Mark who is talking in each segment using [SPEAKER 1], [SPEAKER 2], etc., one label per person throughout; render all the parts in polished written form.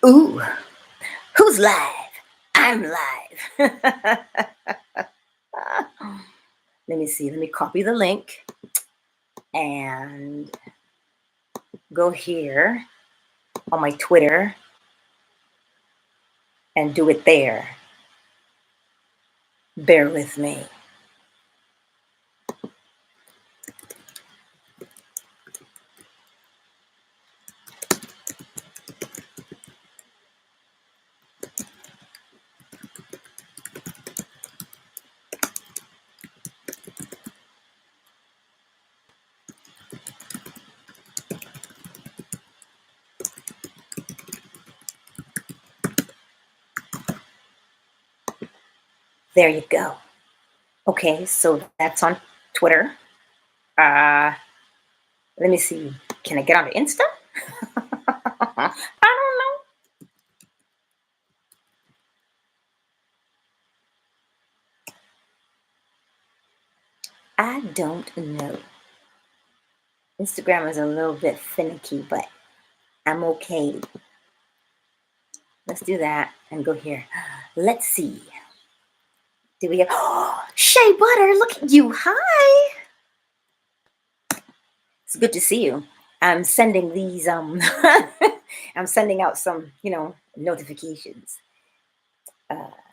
[SPEAKER 1] Ooh, who's live? I'm live. Let me see. Let me copy the link and go here on my Twitter and do it there. Bear with me. There you go. Okay, so that's on Twitter. Let me see. Can I get onto Insta? I don't know. I don't know. Instagram is a little bit finicky, but I'm okay. Let's do that and go here. Let's see. Do we have Shea Butter? Look at you. Hi. It's good to see you. I'm sending these I'm sending out some, notifications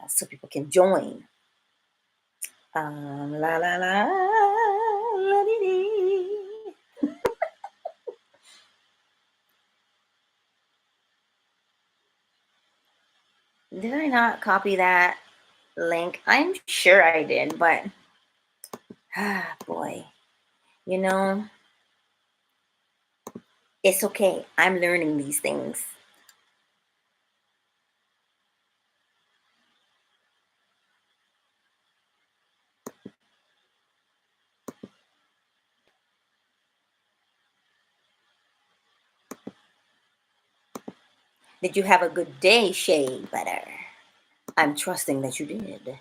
[SPEAKER 1] so people can join. La la la la dee dee. Did I not copy that link? I'm sure I did, but boy, it's okay. I'm learning these things. Did you have a good day, Shea Butter? I'm trusting that you did.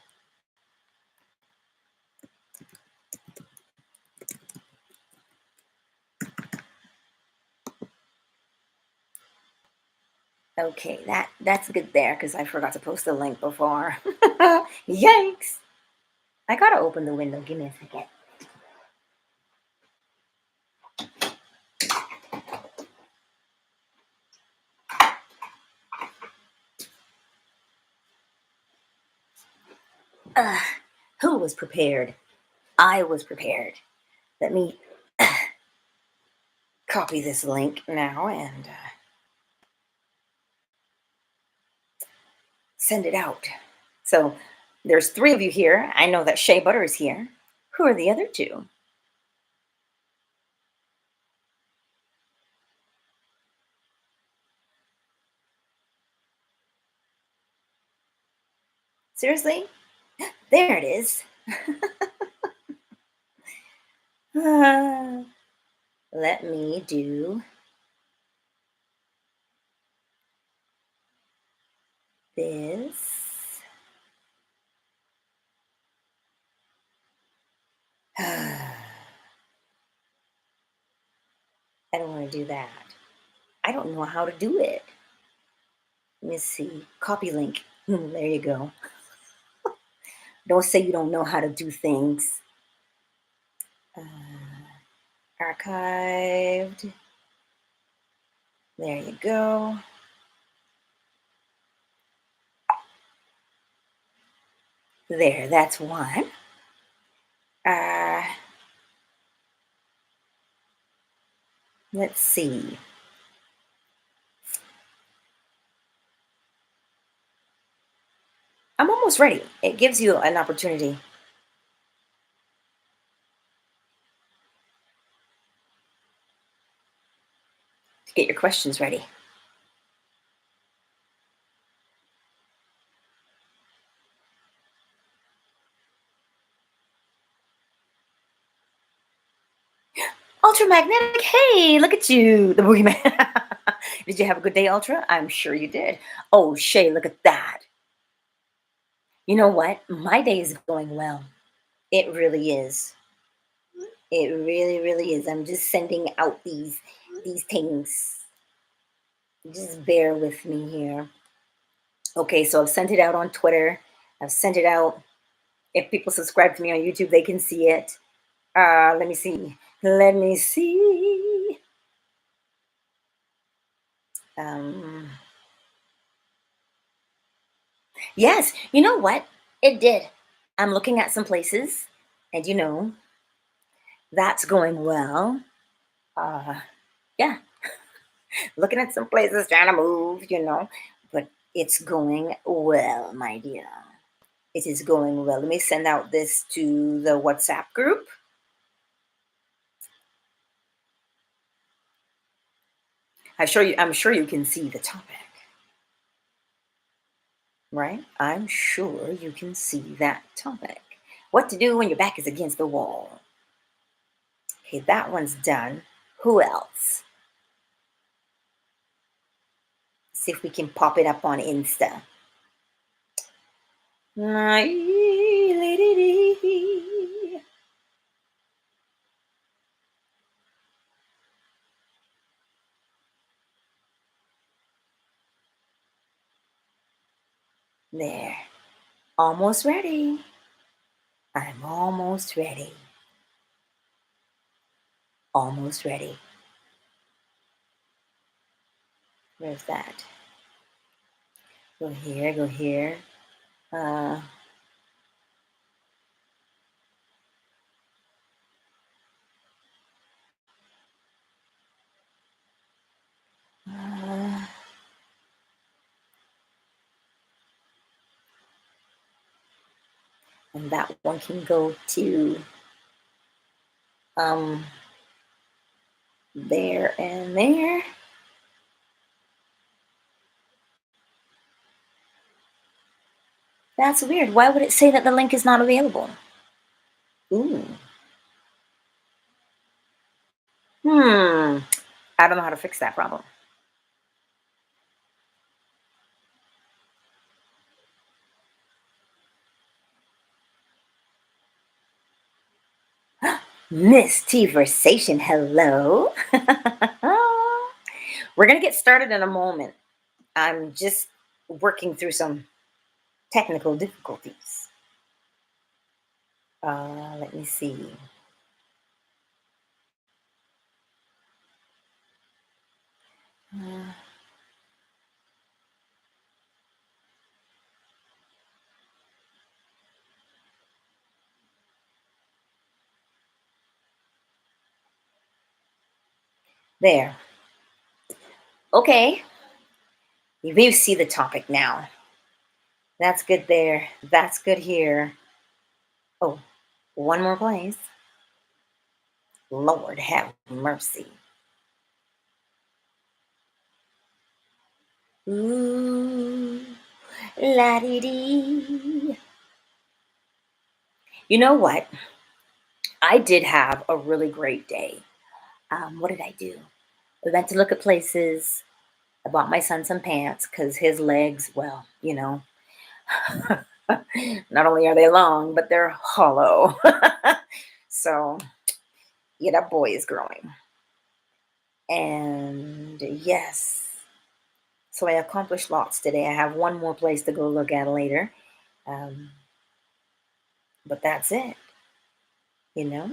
[SPEAKER 1] Okay, that's good there because I forgot to post the link before. Yikes! I gotta open the window. Give me a second. Who was prepared? I was prepared. Let me copy this link now and send it out. So there's 3 of you here. I know that Shea Butter is here. Who are the other 2? Seriously? There it is. Let me do this. I don't want to do that. I don't know how to do it. Let me see. Copy link. There you go. Don't say you don't know how to do things. Archived. There you go. There, that's one. Let's see. I'm almost ready. It gives you an opportunity. To get your questions ready. Ultramagnetic, hey, look at you, the boogeyman. Did you have a good day, Ultra? I'm sure you did. Oh, Shay, look at that. You know what? My day is going well. It really is. It really, really is. I'm just sending out these things. Just bear with me here. Okay, so I've sent it out on Twitter. I've sent it out. If people subscribe to me on YouTube, they can see it. Let me see. Let me see. Um, yes, you know what? It did. I'm looking at some places, and that's going well. Uh, yeah, looking at some places, trying to move, but it's going well, my dear. It is going well. Let me send out this to the WhatsApp group. I'm sure you can see the topic, right? I'm sure you can see that topic. What to do when your back is against the wall. Okay, that one's done. Who else? See if we can pop it up on Insta. There. Almost ready. I'm almost ready. Almost ready. Where's that? Go here, go here. Uh, uh, and that one can go to there and there. That's weird. Why would it say that the link is not available? Ooh. I don't know how to fix that problem. Miss T Versation, hello. We're going to get started in a moment. I'm just working through some technical difficulties. Let me see. Uh, there. Okay. You may see the topic now. That's good there. That's good here. Oh, one more place. Lord have mercy. Ooh, la dee dee. You know what? I did have a really great day. What did I do? I went to look at places. I bought my son some pants because his legs, well, not only are they long, but they're hollow. So, yeah, that boy is growing. And yes, so I accomplished lots today. I have one more place to go look at later. Um, but that's it, you know?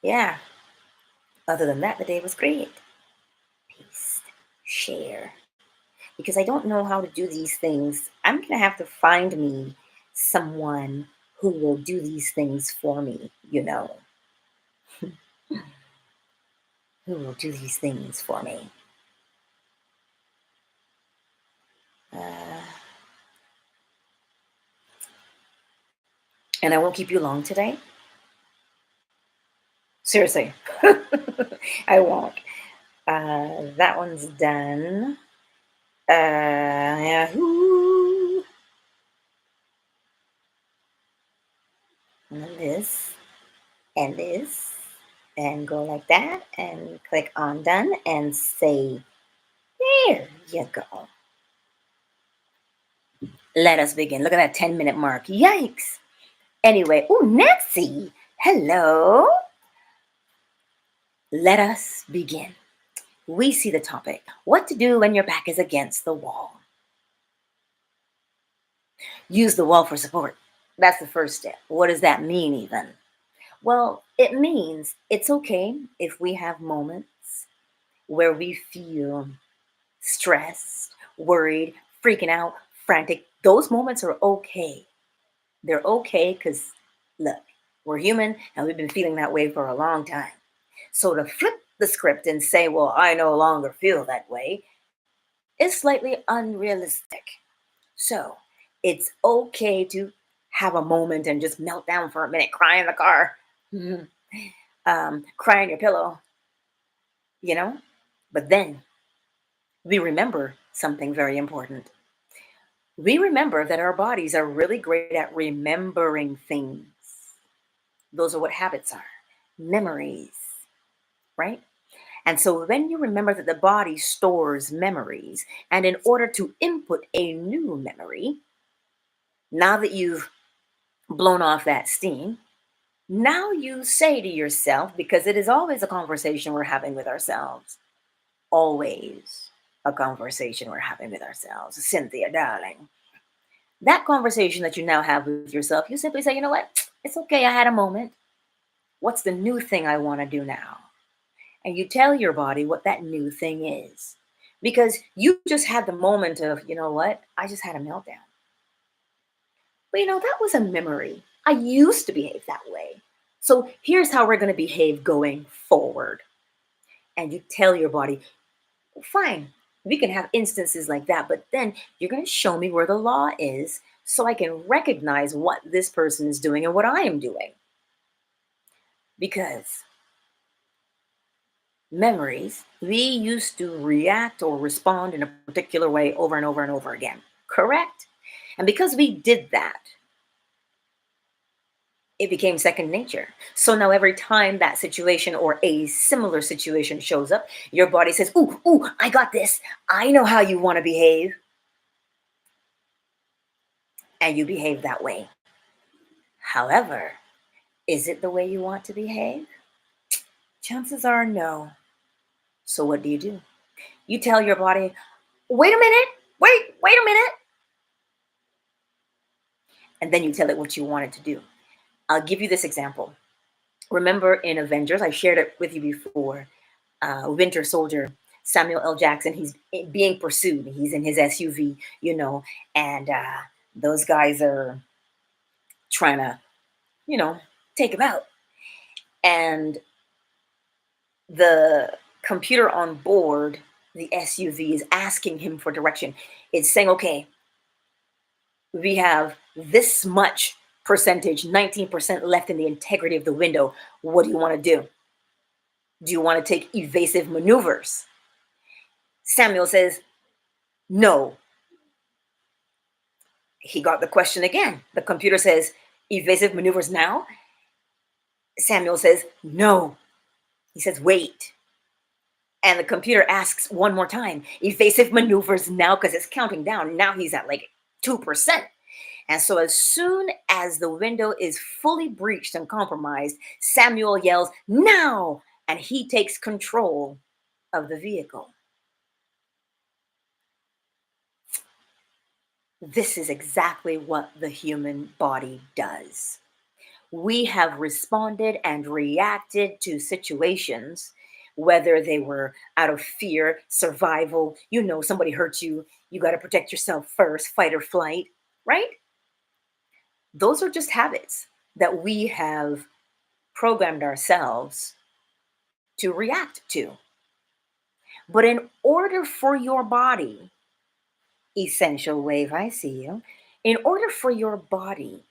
[SPEAKER 1] Yeah. Other than that, the day was great. Peace. Share. Because I don't know how to do these things. I'm going to have to find me someone who will do these things for me, who will do these things for me. Uh, and I won't keep you long today. Seriously, I won't. That one's done. Yahoo! And then this, and go like that, and click on done, and say, there you go. Let us begin. Look at that 10-minute mark. Yikes. Anyway, oh, Nancy. Hello. Let us begin. We see the topic: what to do when your back is against the wall. Use the wall for support. That's the first step. What does that mean, even? Well, it means it's okay if we have moments where we feel stressed, worried, freaking out, frantic. Those moments are okay. They're okay because, look, we're human and we've been feeling that way for a long time. So to flip the script and say, well, I no longer feel that way, is slightly unrealistic. So it's okay to have a moment and just melt down for a minute, cry in the car, cry on your pillow, you know? But then we remember something very important. We remember that our bodies are really great at remembering things. Those are what habits are, memories, right? And so when you remember that the body stores memories, and in order to input a new memory, now that you've blown off that steam, now you say to yourself, because it is always a conversation we're having with ourselves, always a conversation we're having with ourselves, Cynthia, darling. That conversation that you now have with yourself, you simply say, you know what? It's okay. I had a moment. What's the new thing I want to do now? And you tell your body what that new thing is. Because you just had the moment of, you know what? I just had a meltdown. But that was a memory. I used to behave that way. So here's how we're going to behave going forward. And you tell your body, fine, we can have instances like that, but then you're going to show me where the law is so I can recognize what this person is doing and what I am doing. Because memories, we used to react or respond in a particular way over and over and over again, correct? And because we did that, it became second nature. So now every time that situation or a similar situation shows up, your body says, ooh, I got this. I know how you want to behave. And you behave that way. However, is it the way you want to behave? Chances are no. So what do? You tell your body, wait a minute, wait a minute. And then you tell it what you want it to do. I'll give you this example. Remember in Avengers, I shared it with you before, Winter Soldier, Samuel L. Jackson, he's being pursued. He's in his SUV, and those guys are trying to, take him out. And the computer on board the SUV is asking him for direction. It's saying, okay, we have this much percentage, 19% left in the integrity of the window. What do you want to do? Do you want to take evasive maneuvers? Samuel says, no. He got the question again. The computer says, evasive maneuvers now? Samuel says, no. He says, wait. And the computer asks one more time, evasive maneuvers now, because it's counting down. Now he's at like 2%. And so as soon as the window is fully breached and compromised, Samuel yells, now! And he takes control of the vehicle. This is exactly what the human body does. We have responded and reacted to situations, whether they were out of fear, survival, somebody hurt you, you got to protect yourself first, fight or flight, right? Those are just habits that we have programmed ourselves to react to. But in order for your body, essential wave, I see you, in order for your body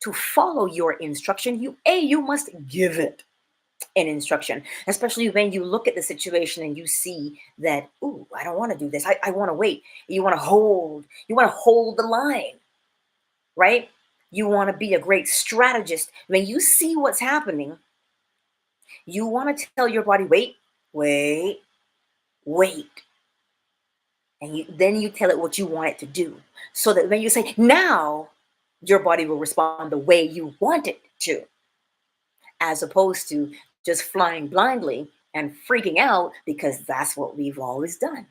[SPEAKER 1] to follow your instruction, you must give it an instruction, especially when you look at the situation and you see that, ooh, I don't want to do this. I want to wait. You want to hold the line, right? You want to be a great strategist. When you see what's happening, you want to tell your body, wait. And then you tell it what you want it to do. So that when you say, now, your body will respond the way you want it to, as opposed to just flying blindly and freaking out because that's what we've always done.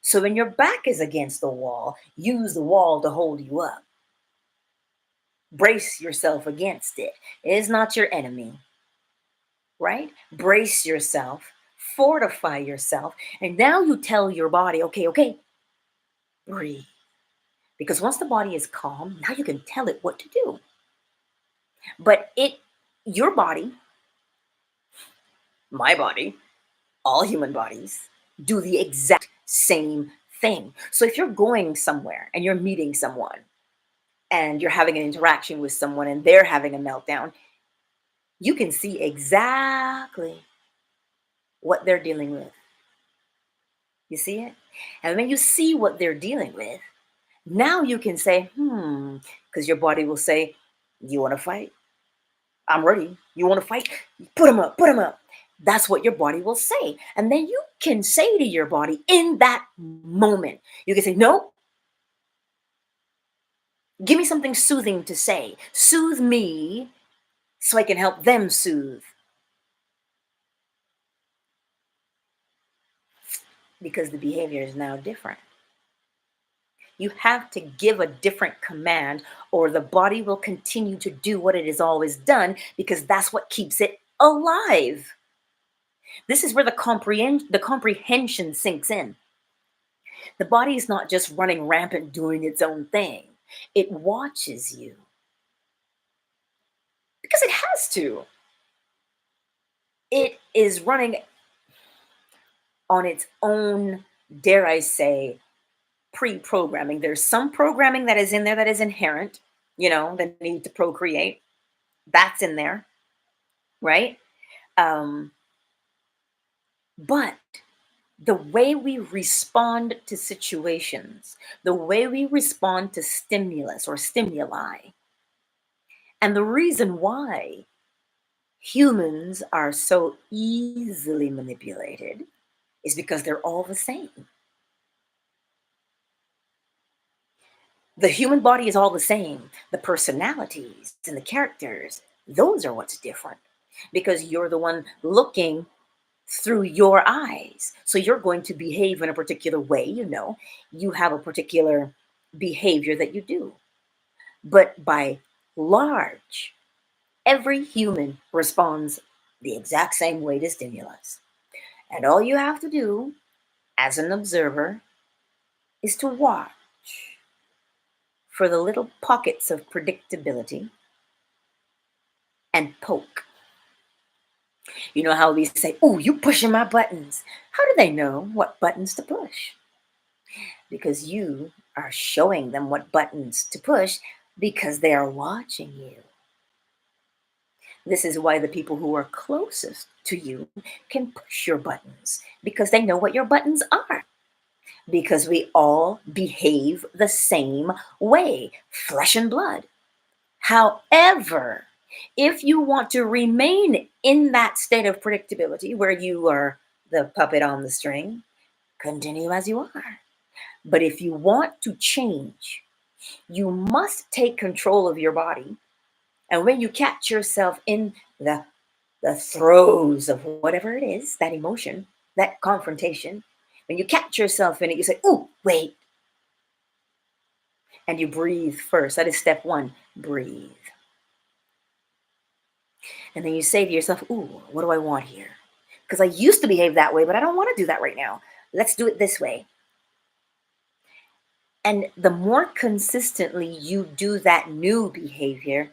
[SPEAKER 1] So when your back is against the wall, use the wall to hold you up. Brace yourself against it. It is not your enemy, right? Brace yourself, fortify yourself, and now you tell your body, okay, okay, breathe. Because once the body is calm, now you can tell it what to do. But your body, my body, all human bodies do the exact same thing. So if you're going somewhere and you're meeting someone and you're having an interaction with someone and they're having a meltdown, you can see exactly what they're dealing with. You see it? And when you see what they're dealing with, now you can say, because your body will say, you want to fight? I'm ready. You want to fight? Put them up, put them up. That's what your body will say. And then you can say to your body in that moment, you can say, no, give me something soothing to say. Soothe me so I can help them soothe. Because the behavior is now different. You have to give a different command, or the body will continue to do what it has always done, because that's what keeps it alive. This is where the comprehension sinks in. The body is not just running rampant doing its own thing. It watches you because it has to. It is running on its own, dare I say, pre-programming. There's some programming that is in there that is inherent, the need to procreate. That's in there, right? But the way we respond to situations, the way we respond to stimulus or stimuli, and the reason why humans are so easily manipulated is because they're all the same. The human body is all the same. The personalities and the characters, those are what's different, because you're the one looking through your eyes. So you're going to behave in a particular way, you have a particular behavior that you do. But by large, every human responds the exact same way to stimulus. And all you have to do as an observer is to watch for the little pockets of predictability and poke. You know how we say, oh, you pushing my buttons. How do they know what buttons to push? Because you are showing them what buttons to push, because they are watching you. This is why the people who are closest to you can push your buttons, because they know what your buttons are. Because we all behave the same way, flesh and blood. However, if you want to remain in that state of predictability where you are the puppet on the string, continue as you are. But if you want to change, you must take control of your body. And when you catch yourself in the throes of whatever it is, that emotion, that confrontation, when you catch yourself in it, you say, "Ooh, wait." And you breathe first. That is step one, breathe. And then you say to yourself, "Ooh, what do I want here? Because I used to behave that way, but I don't want to do that right now. Let's do it this way." And the more consistently you do that new behavior,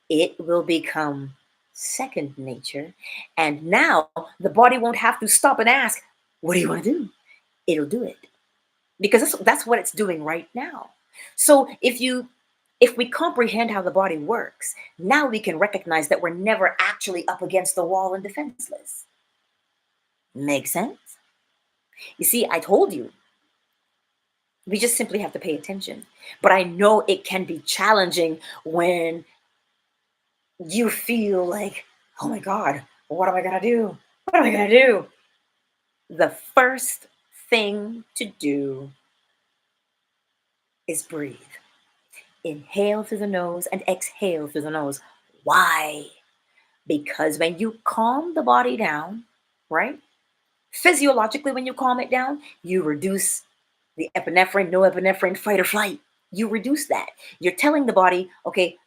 [SPEAKER 1] it will become second nature. And now the body won't have to stop and ask, "What do you want to do?" It'll do it. Because that's what it's doing right now. So if we comprehend how the body works, now we can recognize that we're never actually up against the wall and defenseless. Make sense? You see, I told you, we just simply have to pay attention. But I know it can be challenging when you feel like, oh my God, what am I gonna do? What am I gonna do? The first thing to do is breathe. Inhale through the nose and exhale through the nose. Why? Because when you calm the body down, right? Physiologically, when you calm it down, you reduce the epinephrine, norepinephrine, fight or flight. You reduce that. You're telling the body, okay,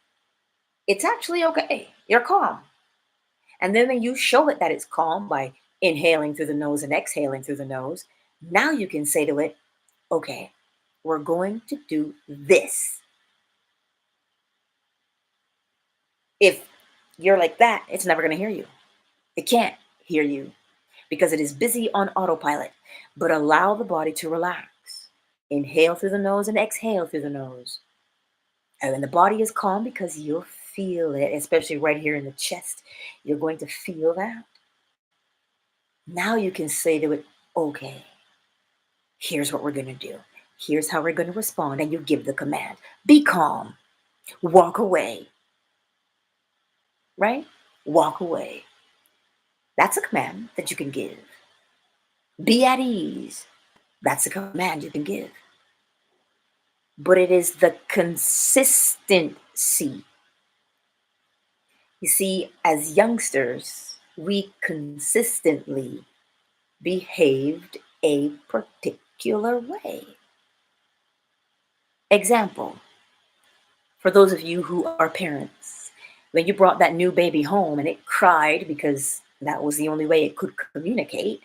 [SPEAKER 1] it's actually okay. You're calm. And then when you show it that it's calm by inhaling through the nose and exhaling through the nose, now you can say to it, okay, we're going to do this. If you're like that, it's never going to hear you. It can't hear you because it is busy on autopilot. But allow the body to relax. Inhale through the nose and exhale through the nose. And when the body is calm, because you'll feel it, especially right here in the chest, you're going to feel that. Now you can say to it, okay, here's what we're going to do. Here's how we're going to respond. And you give the command. Be calm. Walk away. Right? Walk away. That's a command that you can give. Be at ease. That's a command you can give. But it is the consistency. You see, as youngsters, we consistently behaved a particular way. Example, for those of you who are parents, when you brought that new baby home and it cried because that was the only way it could communicate,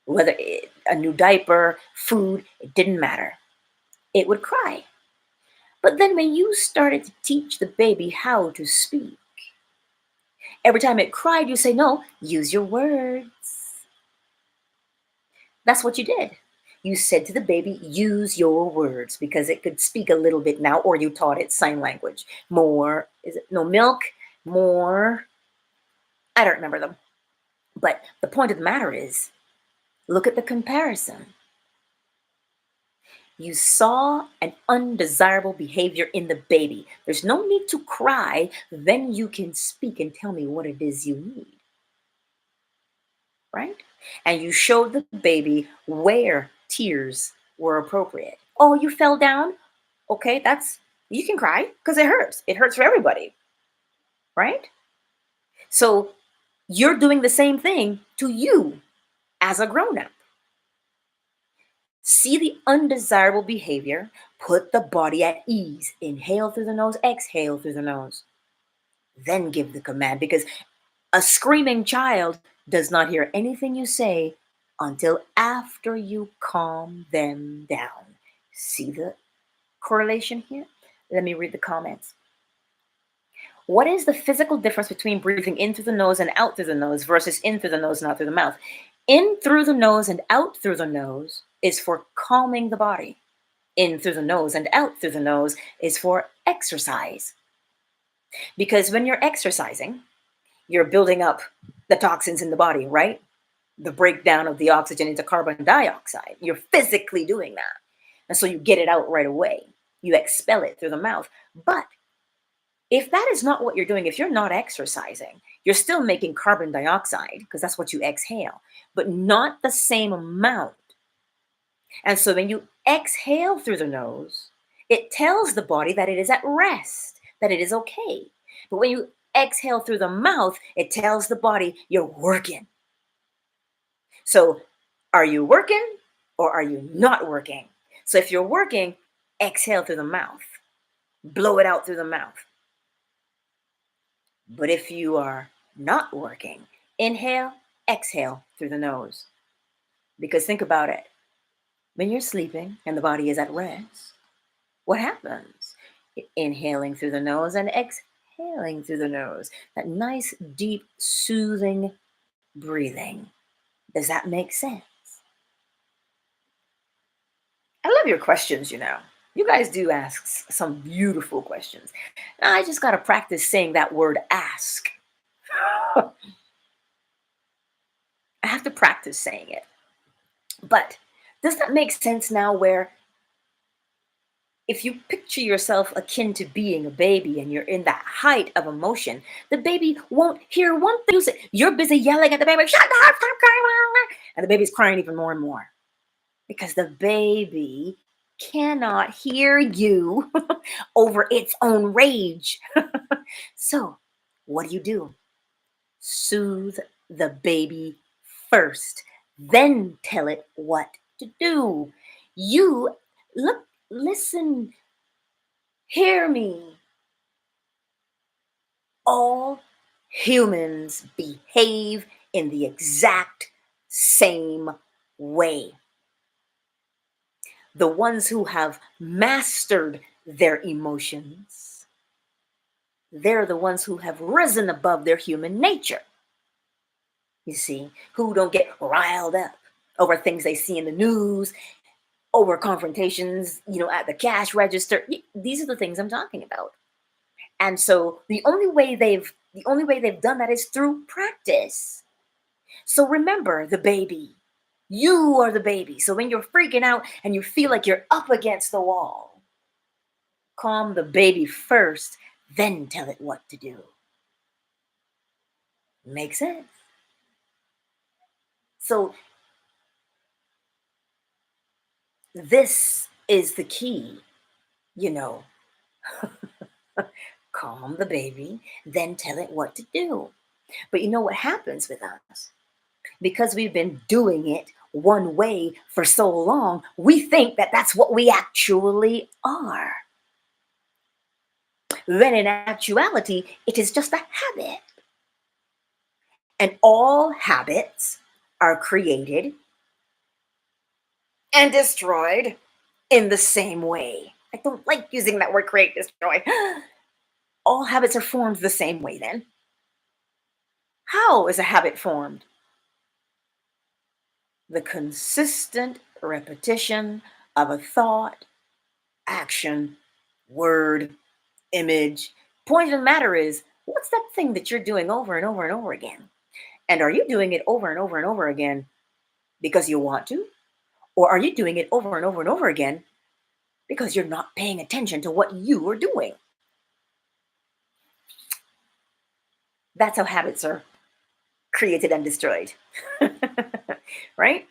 [SPEAKER 1] whether a new diaper, food, it didn't matter. It would cry. But then when you started to teach the baby how to speak, every time it cried, you say, no, use your words. That's what you did. You said to the baby, use your words, because it could speak a little bit now, or you taught it sign language. More, is it no milk? More, I don't remember them. But the point of the matter is, look at the comparison. You saw an undesirable behavior in the baby. There's no need to cry. Then you can speak and tell me what it is you need. Right? And you showed the baby where tears were appropriate. Oh, you fell down? Okay, you can cry because it hurts. It hurts for everybody. Right? So you're doing the same thing to you as a grown-up. See the undesirable behavior, put the body at ease. Inhale through the nose, exhale through the nose. Then give the command, because a screaming child does not hear anything you say until after you calm them down. See the correlation here? Let me read the comments. What is the physical difference between breathing in through the nose and out through the nose versus in through the nose and out through the mouth? In through the nose and out through the nose is for calming the body. In through the nose and out through the nose is for exercise. Because when you're exercising, you're building up the toxins in the body, right? The breakdown of the oxygen into carbon dioxide. You're physically doing that. And so you get it out right away. You expel it through the mouth. But if that is not what you're doing, if you're not exercising, you're still making carbon dioxide, because that's what you exhale, but not the same amount. And so when you exhale through the nose, it tells the body that it is at rest, that it is okay. But when you exhale through the mouth, it tells the body you're working. So are you working or are you not working? So if you're working, exhale through the mouth. Blow it out through the mouth. But if you are not working, inhale, exhale through the nose. Because think about it. When you're sleeping and the body is at rest, what happens? Inhaling through the nose and exhaling through the nose. That nice, deep, soothing breathing. Does that make sense? I love your questions, you know. You guys do ask some beautiful questions. I just got to practice saying that word ask. I have to practice saying it. But does that make sense now, where if you picture yourself akin to being a baby and you're in that height of emotion, the baby won't hear one thing you say. You're busy yelling at the baby, shut up, stop crying. And the baby's crying even more and more. Because the baby cannot hear you over its own rage. So, what do? Soothe the baby first, then tell it what to do. You look, listen, hear me. All humans behave in the exact same way. The ones who have mastered their emotions, they're the ones who have risen above their human nature. You see, who don't get riled up over things they see in the news, over confrontations, at the cash register. These are the things I'm talking about. And so the only way they've done that is through practice. So remember the baby. You are the baby. So when you're freaking out and you feel like you're up against the wall, calm the baby first, then tell it what to do. Make sense? So this is the key, you know. Calm the baby, then tell it what to do. But you know what happens with us? Because we've been doing it one way for so long, we think that that's what we actually are. Then in actuality, it is just a habit. And all habits are created and destroyed in the same way. I don't like using that word create, destroy. All habits are formed the same way then. How is a habit formed? The consistent repetition of a thought, action, word, image. Point of the matter is, what's that thing that you're doing over and over and over again? And are you doing it over and over and over again because you want to? Or are you doing it over and over and over again because you're not paying attention to what you are doing? That's how habits are created and destroyed. Right?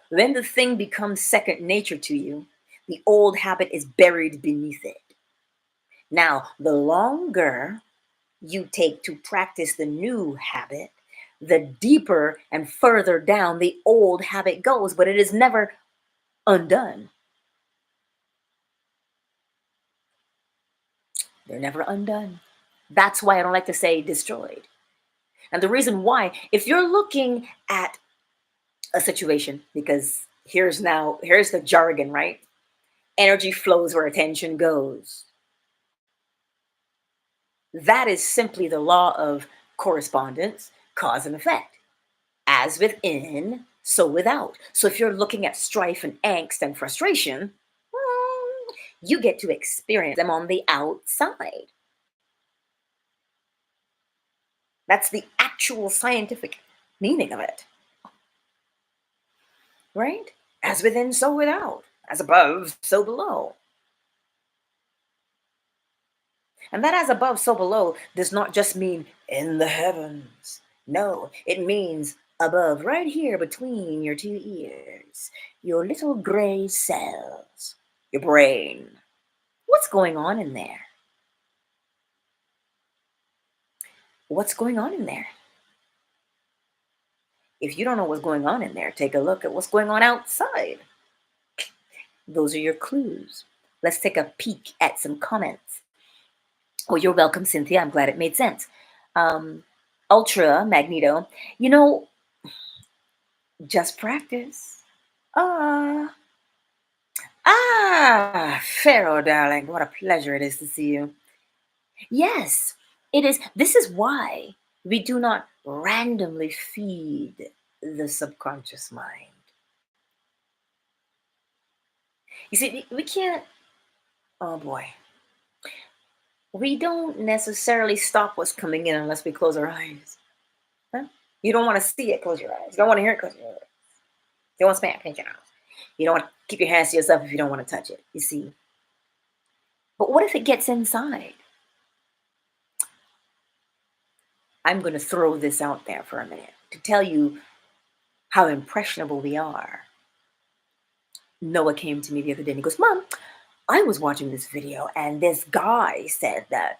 [SPEAKER 1] Then the thing becomes second nature to you. The old habit is buried beneath it. Now, the longer you take to practice the new habit, the deeper and further down the old habit goes, but it is never undone. They're never undone. That's why I don't like to say destroyed. And the reason why, if you're looking at a situation, because here's the jargon, right? Energy flows where attention goes. That is simply the law of correspondence, cause and effect. As within, so without. So if you're looking at strife and angst and frustration, you get to experience them on the outside. That's the actual scientific meaning of it. Right? As within, so without. As above, so below. And that as above, so below does not just mean in the heavens. No, it means above, right here between your two ears, your little gray cells, your brain. What's going on in there? What's going on in there? If you don't know what's going on in there, take a look at what's going on outside. Those are your clues. Let's take a peek at some comments. Oh, you're welcome, Cynthia. I'm glad it made sense. Ultra Magneto, just practice. Ah, Pharaoh, darling, what a pleasure it is to see you. Yes, it is. This is why we do not randomly feed the subconscious mind. You see, we can't, oh boy, we don't necessarily stop what's coming in unless we close our eyes. Huh? You don't want to see it, close your eyes. You don't want to hear it, close your eyes. You don't want to smack, pinch your nose. You don't want to keep your hands to yourself if you don't want to touch it, you see. But what if it gets inside? I'm going to throw this out there for a minute to tell you how impressionable we are. Noah came to me the other day and he goes, Mom, I was watching this video and this guy said that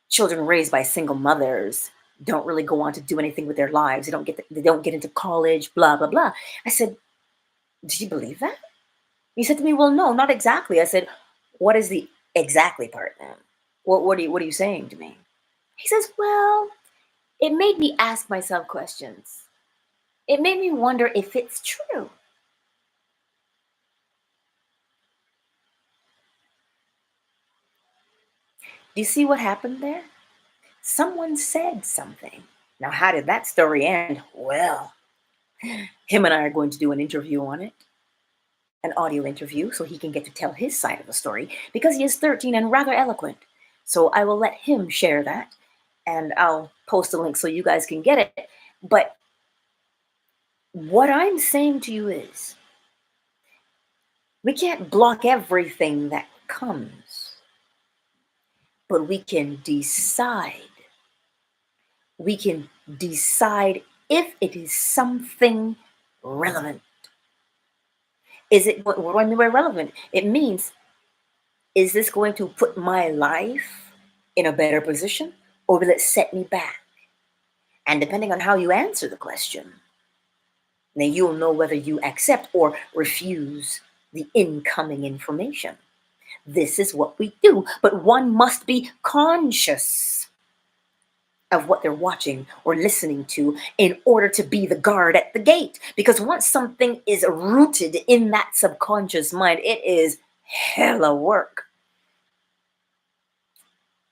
[SPEAKER 1] children raised by single mothers don't really go on to do anything with their lives. They don't get into college, blah, blah, blah. I said, do you believe that? He said to me, well, no, not exactly. I said, what is the exactly part then? What are you saying to me? He says, well, it made me ask myself questions. It made me wonder if it's true. Do you see what happened there? Someone said something. Now, how did that story end? Well, him and I are going to do an interview on it, an audio interview, so he can get to tell his side of the story because he is 13 and rather eloquent. So I will let him share that and I'll post a link so you guys can get it. But what I'm saying to you is we can't block everything that comes, but we can decide. We can decide if it is something relevant. Is it, what do I mean by relevant? It means, is this going to put my life in a better position or will it set me back? And depending on how you answer the question, then you'll know whether you accept or refuse the incoming information. This is what we do, but one must be conscious of what they're watching or listening to in order to be the guard at the gate. Because once something is rooted in that subconscious mind, it is hella work,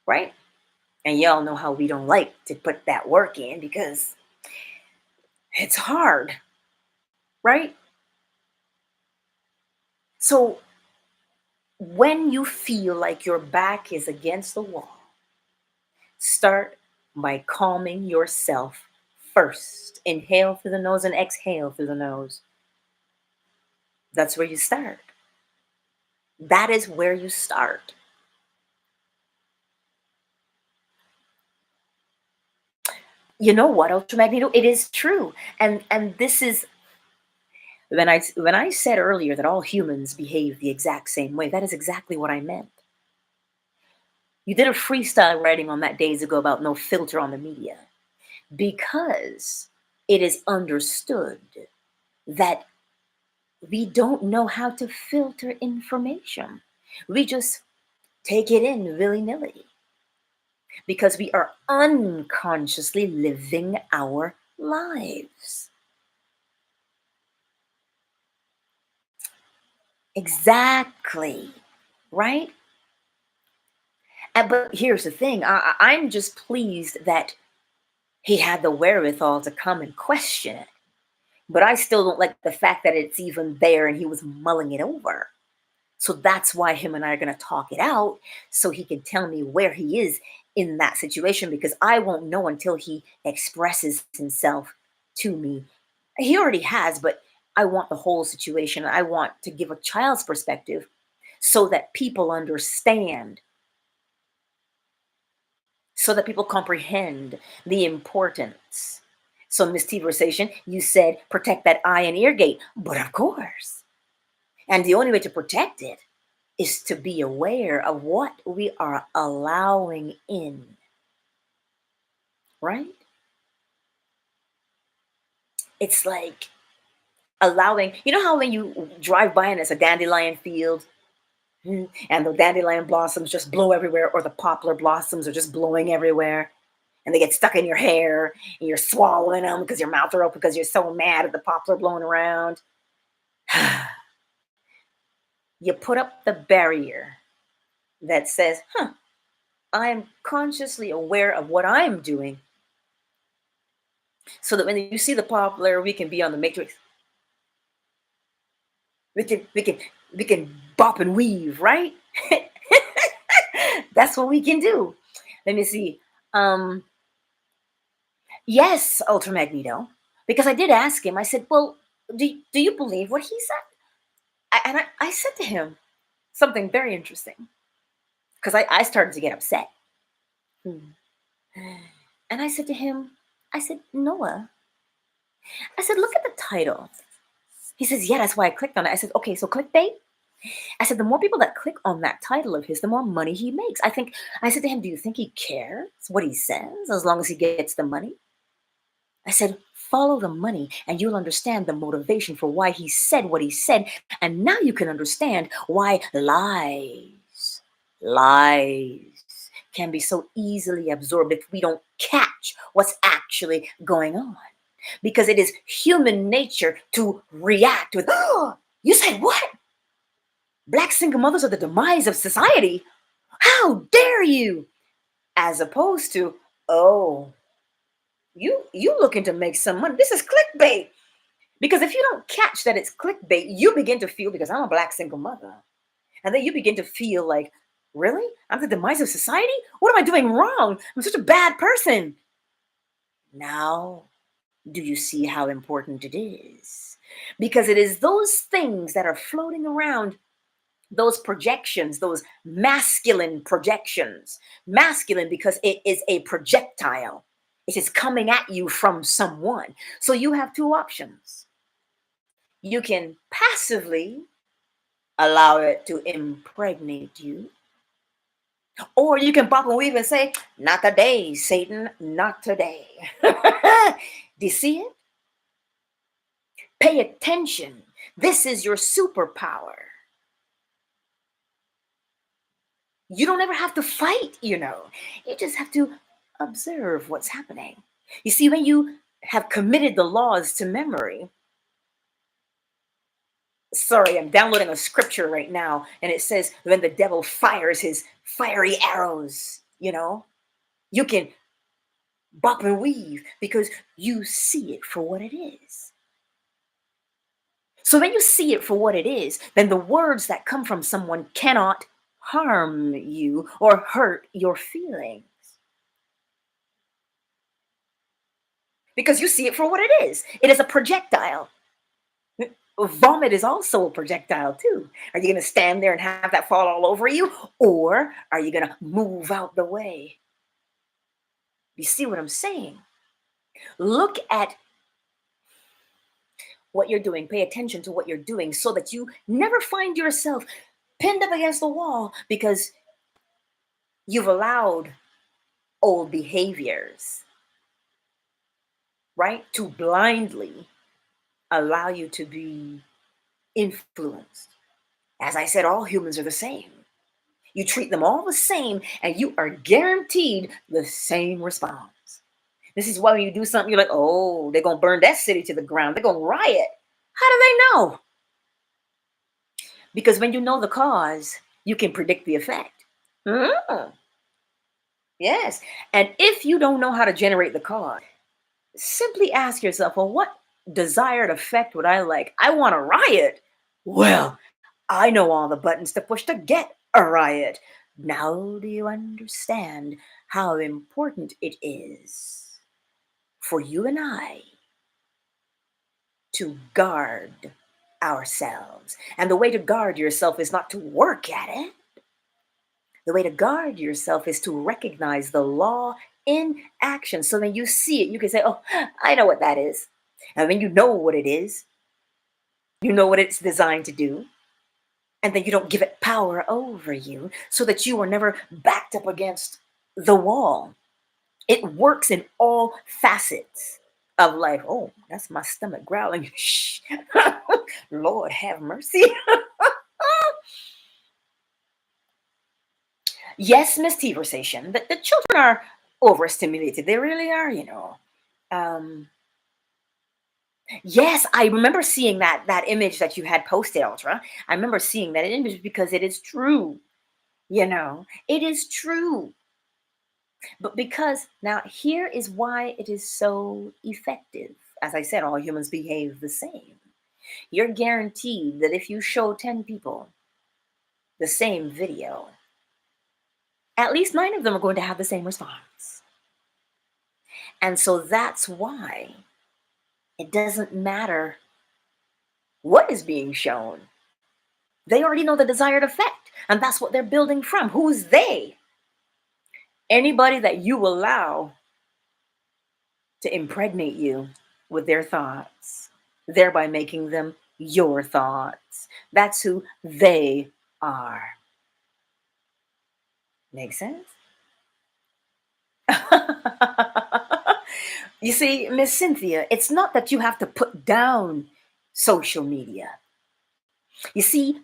[SPEAKER 1] right? And y'all know how we don't like to put that work in because it's hard, right? So when you feel like your back is against the wall, start by calming yourself first. Inhale through the nose and exhale through the nose. That's where you start. That is where you start. You know what, Ultramagneto? It is true. And this is when I said earlier that all humans behave the exact same way, that is exactly what I meant. You did a freestyle writing on that days ago about no filter on the media because it is understood that we don't know how to filter information. We just take it in willy-nilly because we are unconsciously living our lives. Exactly, right? But here's the thing, I'm just pleased that he had the wherewithal to come and question it. But I still don't like the fact that it's even there and he was mulling it over. So that's why him and I are going to talk it out so he can tell me where he is in that situation because I won't know until he expresses himself to me. He already has, but I want the whole situation. I want to give a child's perspective so that people understand, so that people comprehend the importance. So, Miss T Versation, you said protect that eye and ear gate, but of course. And the only way to protect it is to be aware of what we are allowing in, right? It's like allowing, you know how when you drive by and it's a dandelion field and the dandelion blossoms just blow everywhere, or the poplar blossoms are just blowing everywhere and they get stuck in your hair and you're swallowing them because your mouth are open because you're so mad at the poplar blowing around. You put up the barrier that says, I am consciously aware of what I'm doing so that when you see the poplar, we can be on the matrix. We can bop and weave, right? That's what we can do. Let me see. Um, yes, Ultra Magneto. Because I did ask him, I said, well, do you believe what he said? And I said to him something very interesting. Because I started to get upset. Hmm. And I said to him, I said, Noah, I said, look at the title. He says, yeah, that's why I clicked on it. I said, okay, so clickbait? I said, the more people that click on that title of his, the more money he makes. I said to him, do you think he cares what he says as long as he gets the money? I said, follow the money and you'll understand the motivation for why he said what he said. And now you can understand why lies can be so easily absorbed if we don't catch what's actually going on. Because it is human nature to react with, oh, you said what? Black single mothers are the demise of society. How dare you? As opposed to, oh, you looking to make some money. This is clickbait. Because if you don't catch that it's clickbait, you begin to feel, because I'm a black single mother, and then you begin to feel like, really? I'm the demise of society? What am I doing wrong? I'm such a bad person. Now, do you see how important it is? Because it is those things that are floating around, those projections, those masculine projections. Masculine because it is a projectile. It is coming at you from someone. So you have two options. You can passively allow it to impregnate you, or you can bop and weave and say, not today, Satan, not today. Do you see it? Pay attention. This is your superpower. You don't ever have to fight, you know. You just have to observe what's happening. You see, when you have committed the laws to memory, sorry, I'm downloading a scripture right now, and it says, when the devil fires his fiery arrows, you know, you can bop and weave because you see it for what it is. So when you see it for what it is, then the words that come from someone cannot harm you or hurt your feelings. Because you see it for what it is. It is a projectile. Vomit is also a projectile too. Are you going to stand there and have that fall all over you? Or are you going to move out the way? You see what I'm saying? Look at what you're doing. Pay attention to what you're doing so that you never find yourself pinned up against the wall because you've allowed old behaviors, right, to blindly allow you to be influenced. As I said, all humans are the same. You treat them all the same, and you are guaranteed the same response. This is why when you do something, you're like, oh, they're going to burn that city to the ground. They're going to riot. How do they know? Because when you know the cause, you can predict the effect. Yes. And if you don't know how to generate the cause, simply ask yourself, well, what desired effect would I like? I want a riot. Well, I know all the buttons to push to get a riot. Now do you understand how important it is for you and I to guard ourselves? And the way to guard yourself is not to work at it. The way to guard yourself is to recognize the law in action. So when you see it, you can say, oh, I know what that is. And when you know what it is, you know what it's designed to do. And then you don't give it power over you so that you are never backed up against the wall. It works in all facets of life. Oh, that's my stomach growling. Shh. Lord have mercy. Yes, Miss Conversation. The children are overstimulated. They really are, you know. Yes, I remember seeing that image that you had posted, Ultra. I remember seeing that image because it is true. You know, it is true. But because now here is why it is so effective. As I said, all humans behave the same. You're guaranteed that if you show 10 people the same video, at least 9 of them are going to have the same response. And so that's why it doesn't matter what is being shown. They already know the desired effect, and that's what they're building from. Who's they? Anybody that you allow to impregnate you with their thoughts, thereby making them your thoughts. That's who they are. Make sense? You see, Miss Cynthia, it's not that you have to put down social media. You see,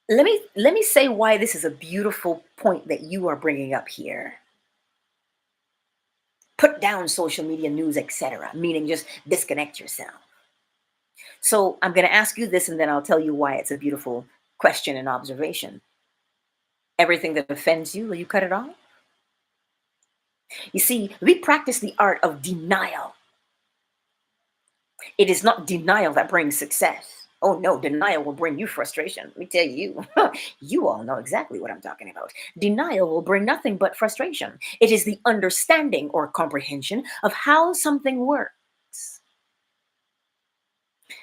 [SPEAKER 1] let me say why this is a beautiful point that you are bringing up here. Put down social media news, etc., meaning just disconnect yourself. So I'm going to ask you this, and then I'll tell you why it's a beautiful question and observation. Everything that offends you, will you cut it off? You see, we practice the art of denial. It is not denial that brings success. Oh no, denial will bring you frustration. Let me tell you, you all know exactly what I'm talking about. Denial will bring nothing but frustration. It is the understanding or comprehension of how something works.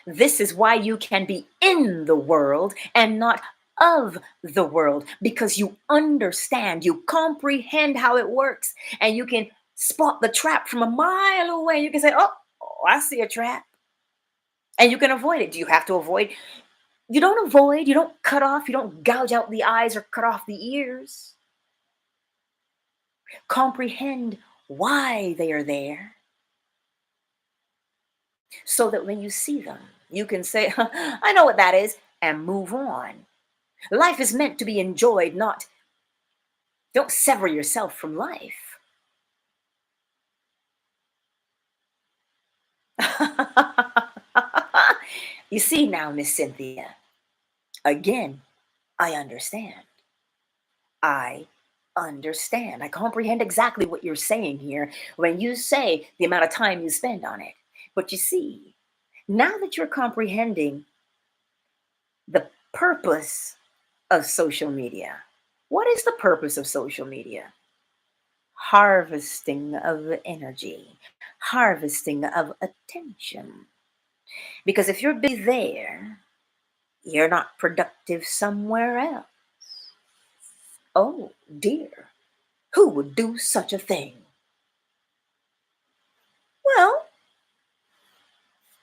[SPEAKER 1] This is why you can be in the world and not of the world, because you understand, you comprehend how it works, and you can spot the trap from a mile away. You can say, oh, I see a trap. And you can avoid it. Do you have to avoid? You don't avoid, you don't cut off, you don't gouge out the eyes or cut off the ears. Comprehend why they are there so that when you see them, you can say, I know what that is, and move on. Life is meant to be enjoyed, not don't sever yourself from life. You see now, Miss Cynthia, again, I understand. I understand. I comprehend exactly what you're saying here when you say the amount of time you spend on it. But you see, now that you're comprehending the purpose of social media, what is the purpose of social media? Harvesting of energy, harvesting of attention. Because if you're busy there, you're not productive somewhere else. Oh dear, who would do such a thing? Well,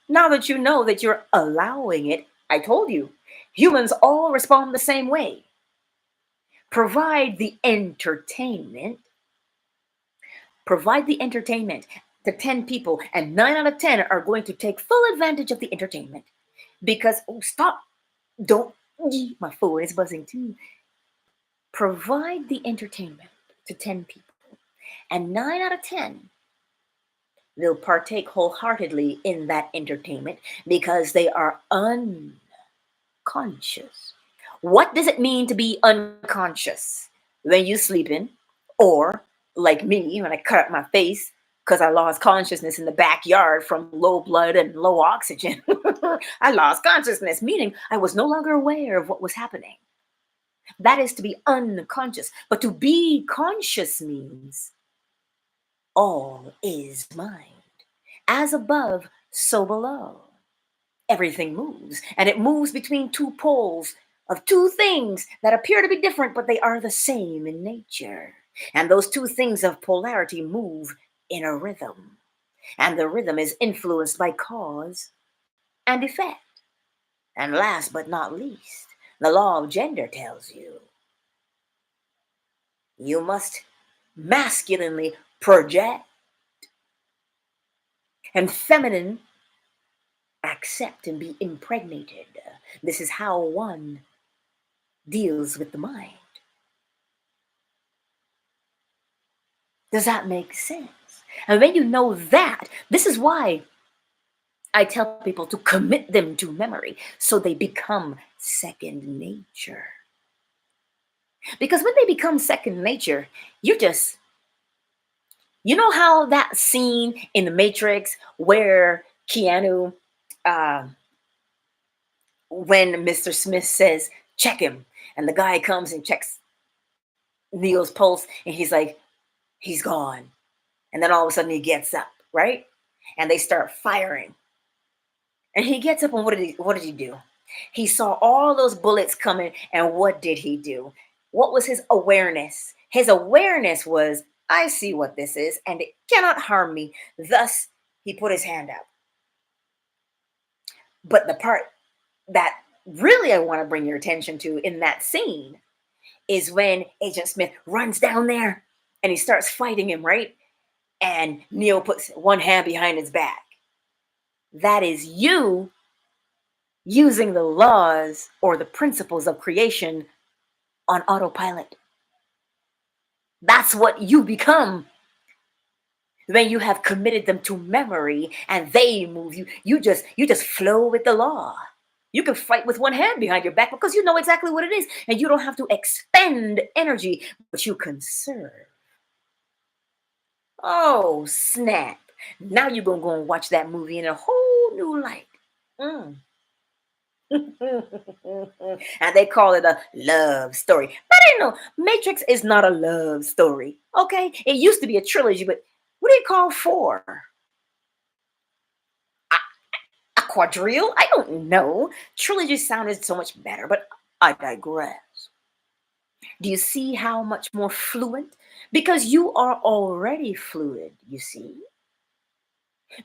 [SPEAKER 1] now that you know that you're allowing it, I told you, humans all respond the same way. Provide the entertainment, provide the entertainment to 10 people, and 9 out of 10 are going to take full advantage of the entertainment. Because, oh, stop, don't, my phone is buzzing too. Provide the entertainment to 10 people, and 9 out of 10 will partake wholeheartedly in that entertainment because they are unconscious. What does it mean to be unconscious? When you sleeping, or like me, when I cut up my face because I lost consciousness in the backyard from low blood and low oxygen. I lost consciousness, meaning I was no longer aware of what was happening. That is to be unconscious. But to be conscious means all is mind. As above, so below. Everything moves, and it moves between two poles of two things that appear to be different, but they are the same in nature. And those two things of polarity move in a rhythm, and the rhythm is influenced by cause and effect. And last but not least, the law of gender tells you must masculinely project and feminine accept and be impregnated. This is how one deals with the mind. Does that make sense? And when you know that, this is why I tell people to commit them to memory so they become second nature. Because when they become second nature, you know how that scene in The Matrix where Keanu, uh, when Mr. Smith says, check him, and the guy comes and checks Neo's pulse, and he's like, he's gone. And then all of a sudden he gets up, right? And they start firing. And he gets up, and what did he do? He saw all those bullets coming, and what did he do? What was his awareness? His awareness was, I see what this is, and it cannot harm me. Thus, he put his hand up. But the part that really I want to bring your attention to in that scene is when Agent Smith runs down there and he starts fighting him, right? And Neo puts one hand behind his back. That is you using the laws or the principles of creation on autopilot. That's what you become when you have committed them to memory and they move you. You just flow with the law. You can fight with one hand behind your back because you know exactly what it is, and you don't have to expend energy, but you conserve. Oh, snap. Now you're going to go and watch that movie in a whole new light. Mm. And they call it a love story. But I know Matrix is not a love story. Okay? It used to be a trilogy, but what do you call four? A quadrille? I don't know. Trilogy sounded so much better, but I digress. Do you see how much more fluent? Because you are already fluid, you see?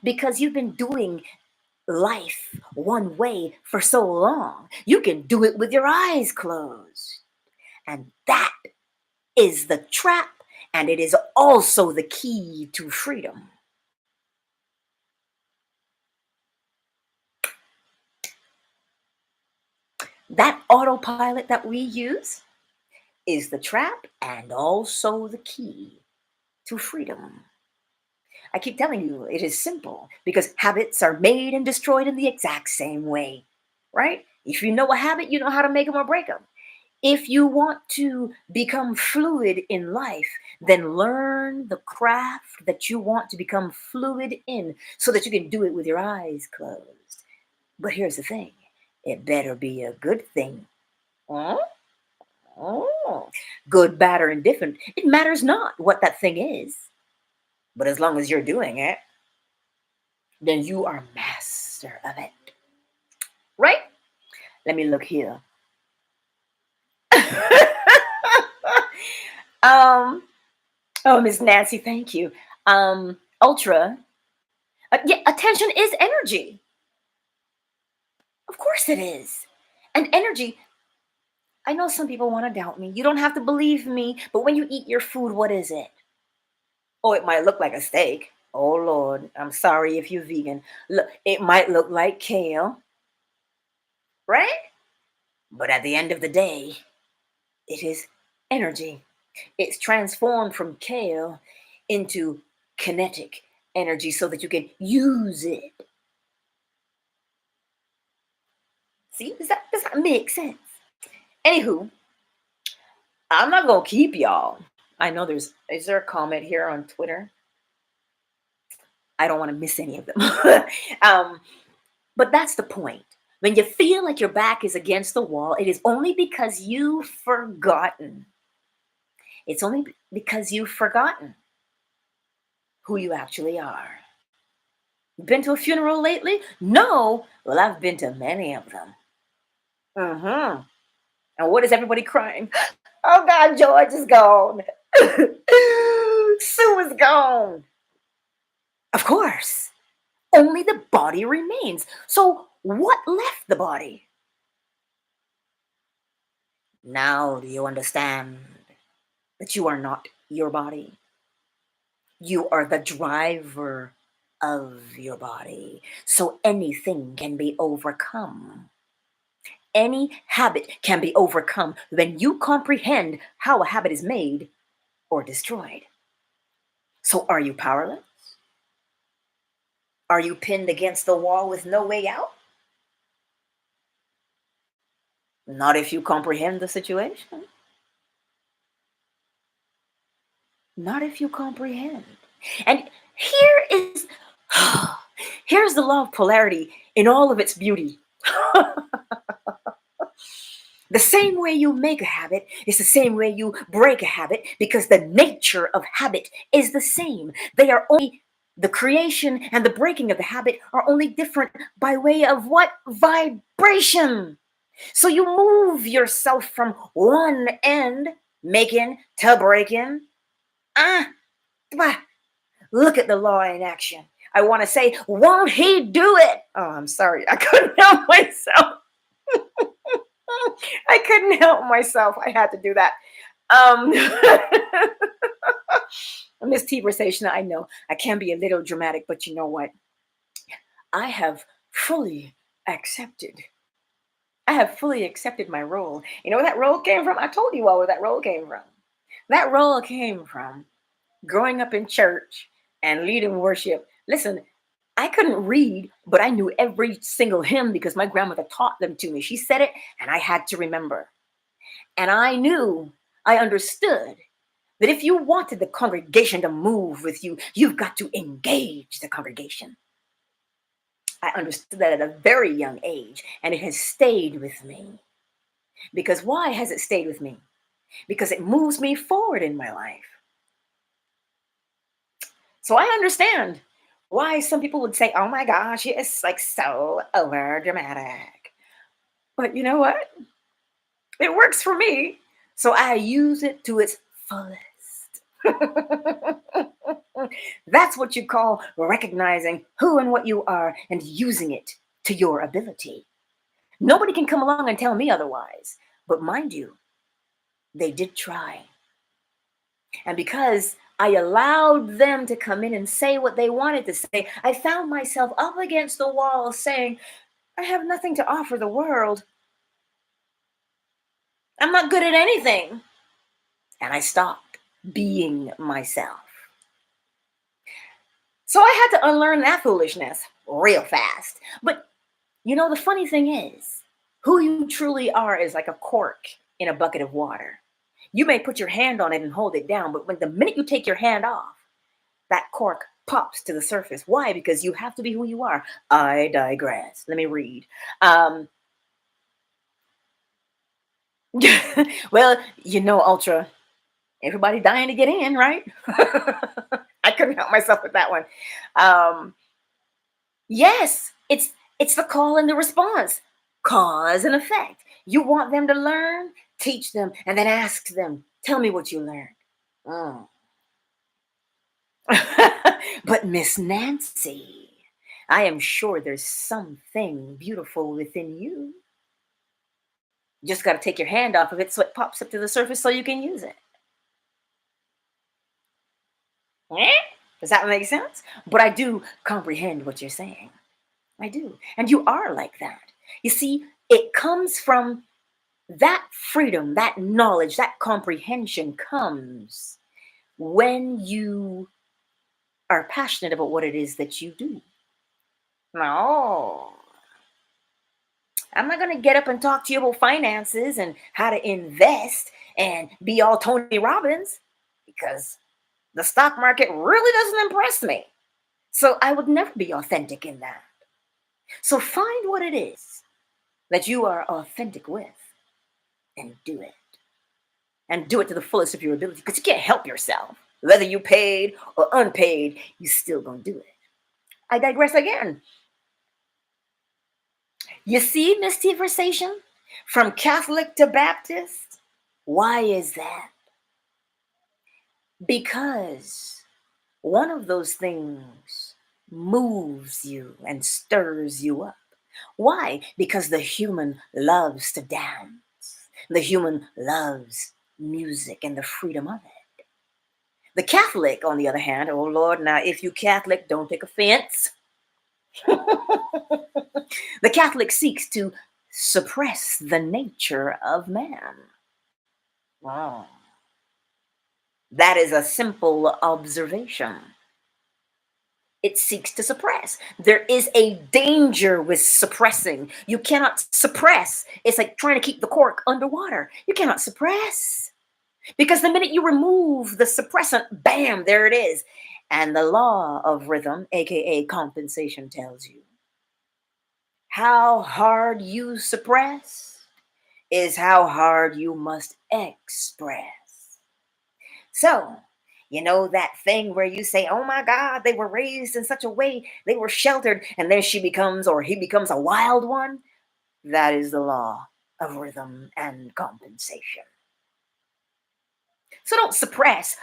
[SPEAKER 1] Because you've been doing life one way for so long. You can do it with your eyes closed. And that is the trap, and it is also the key to freedom. That autopilot that we use is the trap and also the key to freedom. I keep telling you, it is simple because habits are made and destroyed in the exact same way, right? If you know a habit, you know how to make them or break them. If you want to become fluid in life, then learn the craft that you want to become fluid in so that you can do it with your eyes closed. But here's the thing, it better be a good thing. Huh? Oh, good, bad, or indifferent. It matters not what that thing is. But as long as you're doing it, then you are master of it. Right? Let me look here. um, oh, Miss Nancy, thank you. Ultra. Yeah, attention is energy. Of course it is. And energy, I know some people want to doubt me. You don't have to believe me, but when you eat your food, what is it? Oh, it might look like a steak. Oh, Lord, I'm sorry if you're vegan. Look, it might look like kale, right? But at the end of the day, it is energy. It's transformed from kale into kinetic energy so that you can use it. See, does that make sense? Anywho, I'm not gonna keep y'all. I know is there a comment here on Twitter? I don't want to miss any of them. um, but that's the point. When you feel like your back is against the wall, it is only because you've forgotten. It's only because you've forgotten who you actually are. Been to a funeral lately? No. Well, I've been to many of them. Mm-hmm. And what is everybody crying? Oh God, George is gone. Sue is gone. Of course. Only the body remains. So what left the body? Now do you understand that you are not your body? You are the driver of your body. So anything can be overcome. Any habit can be overcome when you comprehend how a habit is made or destroyed. So are you powerless? Are you pinned against the wall with no way out? Not if you comprehend the situation. Not if you comprehend. And here is here's the law of polarity in all of its beauty. The same way you make a habit is the same way you break a habit because the nature of habit is the same. They are only the creation and the breaking of the habit are only different by way of what? Vibration. So you move yourself from one end, making to breaking. Look at the law in action. I want to say, won't he do it? Oh, I'm sorry. I couldn't help myself. I couldn't help myself. I had to do that. Um, Miss T Versation, I know I can be a little dramatic, but you know what? I have fully accepted. I have fully accepted my role. You know where that role came from? I told you all where that role came from. That role came from growing up in church and leading worship. Listen, I couldn't read, but I knew every single hymn because my grandmother taught them to me. She said it, and I had to remember. And I knew, I understood that if you wanted the congregation to move with you, you've got to engage the congregation. I understood that at a very young age, and it has stayed with me. Because why has it stayed with me? Because it moves me forward in my life. So I understand why some people would say, oh my gosh, it's like so over dramatic. But you know what? It works for me. So I use it to its fullest. That's what you call recognizing who and what you are and using it to your ability. Nobody can come along and tell me otherwise. But mind you, they did try. And because I allowed them to come in and say what they wanted to say, I found myself up against the wall saying, I have nothing to offer the world. I'm not good at anything. And I stopped being myself. So I had to unlearn that foolishness real fast. But you know, the funny thing is, who you truly are is like a cork in a bucket of water. You may put your hand on it and hold it down, but when the minute you take your hand off, that cork pops to the surface. Why? Because you have to be who you are. I digress. Let me read. Well, you know, Ultra, everybody dying to get in, right? I couldn't help myself with that one. Yes, it's the call and the response, cause and effect. You want them to learn, teach them, and then ask them, tell me what you learned. Mm. But Miss Nancy, I am sure there's something beautiful within you. You just got to take your hand off of it so it pops up to the surface so you can use it. Eh? Does that make sense? But I do comprehend what you're saying. I do. And you are like that. You see, it comes from that freedom, that knowledge, that comprehension comes when you are passionate about what it is that you do. No, I'm not going to get up and talk to you about finances and how to invest and be all Tony Robbins because the stock market really doesn't impress me. So I would never be authentic in that. So find what it is that you are authentic with and do it. And do it to the fullest of your ability because you can't help yourself. Whether you paid or unpaid, you still gonna do it. I digress again. You see, Miss T Versation? From Catholic to Baptist. Why is that? Because one of those things moves you and stirs you up. Why? Because the human loves to dance. The human loves music and the freedom of it. The Catholic, on the other hand, oh Lord, now if you Catholic, don't take offense. The Catholic seeks to suppress the nature of man. Wow. That is a simple observation. It seeks to suppress. There is a danger with suppressing. You cannot suppress. It's like trying to keep the cork underwater. You cannot suppress. Because the minute you remove the suppressant, bam, there it is. And the law of rhythm, aka compensation, tells you how hard you suppress is how hard you must express. So, you know that thing where you say, oh my God, they were raised in such a way, they were sheltered, and then she becomes or he becomes a wild one? That is the law of rhythm and compensation. So don't suppress.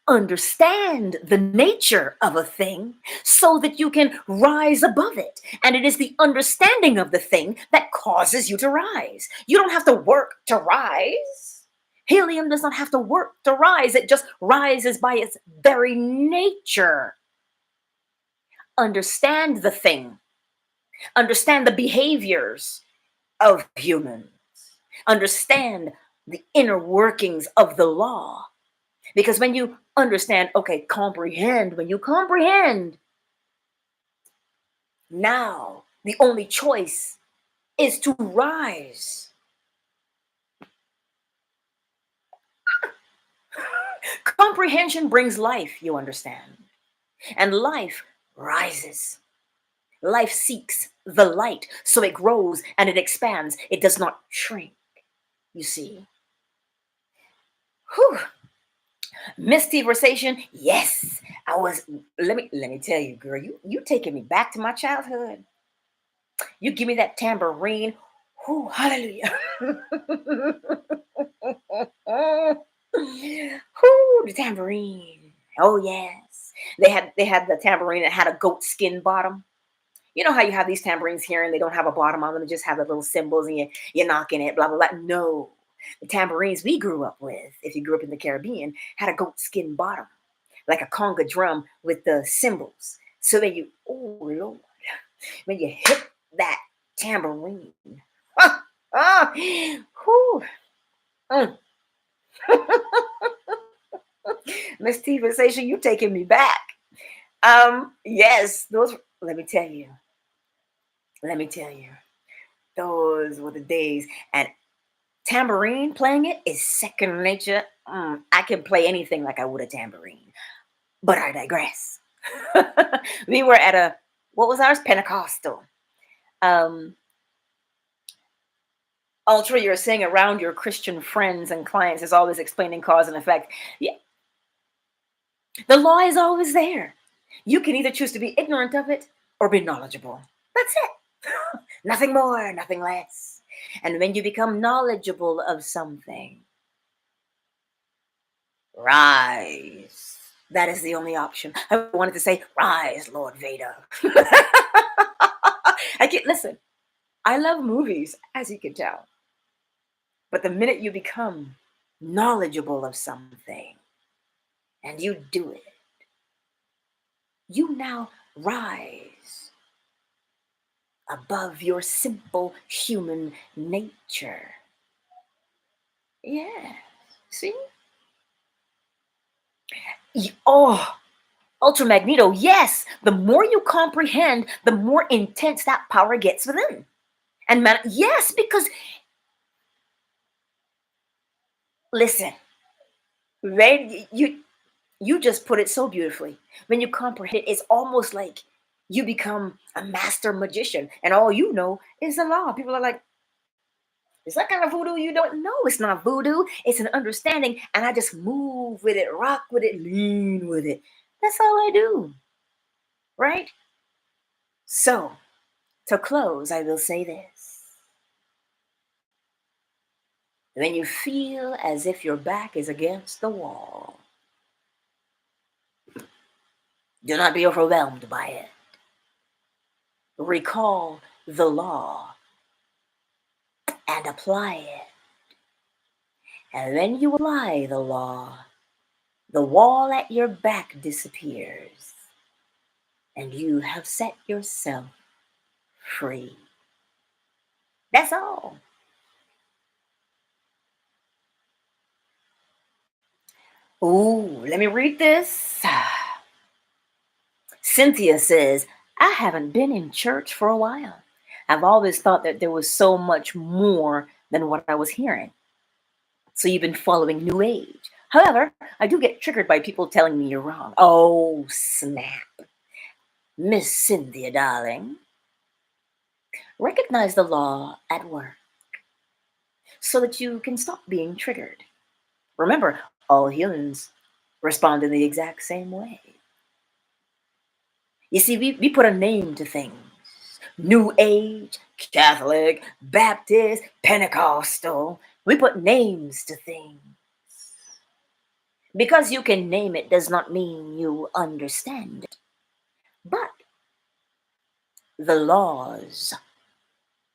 [SPEAKER 1] understand the nature of a thing so that you can rise above it. And it is the understanding of the thing that causes you to rise. You don't have to work to rise. Helium does not have to work to rise. It just rises by its very nature. Understand the thing. Understand the behaviors of humans. Understand the inner workings of the law. Because when you understand, okay, comprehend, when you comprehend, now the only choice is to rise. Comprehension brings life, you understand. And life rises. Life seeks the light, so it grows and it expands. It does not shrink, you see. Whew. Misconversation, yes. Let me tell you, girl, you taking me back to my childhood. You give me that tambourine. Whoo, hallelujah. Whoo, the tambourine. Oh yes. They had the tambourine that had a goat skin bottom. You know how you have these tambourines here and they don't have a bottom on them, they just have the little symbols and you're knocking it, blah blah blah. No. The tambourines we grew up with, if you grew up in the Caribbean, had a goat skin bottom, like a conga drum with the cymbals. So when you, oh Lord, when you hit that tambourine, whew, mm. Miss Tiva Station, you taking me back. Yes, those. Let me tell you, those were the days. And tambourine playing it is second nature. I can play anything like I would a tambourine, but I digress. We were at what was ours? Pentecostal. Um, Ultra, you're saying around your Christian friends and clients is always explaining cause and effect. Yeah, the law is always there. You can either choose to be ignorant of it or be knowledgeable. That's it. Nothing more, nothing less. And when you become knowledgeable of something, rise. That is the only option. I wanted to say, rise, Lord Vader. I can't listen. I love movies, as you can tell. But the minute you become knowledgeable of something and you do it, you now rise above your simple human nature. Yeah. See? Oh, Ultra Magneto, yes. The more you comprehend, the more intense that power gets within. And yes, because listen, when you just put it so beautifully. When you comprehend it, it's almost like you become a master magician, and all you know is the law. People are like, "Is that kind of voodoo?" You don't know. It's not voodoo. It's an understanding, and I just move with it, rock with it, lean with it. That's all I do, right? So, to close, I will say this. When you feel as if your back is against the wall, do not be overwhelmed by it. Recall the law and apply it. And when you apply the law, the wall at your back disappears, and you have set yourself free. That's all. Ooh, let me read this. Cynthia says, I haven't been in church for a while. I've always thought that there was so much more than what I was hearing. So you've been following New Age. However, I do get triggered by people telling me you're wrong. Oh, snap. Miss Cynthia, darling, recognize the law at work so that you can stop being triggered. Remember, all humans respond in the exact same way. You see, we put a name to things. New Age, Catholic, Baptist, Pentecostal. We put names to things Because you can name it does not mean you understand it. But the laws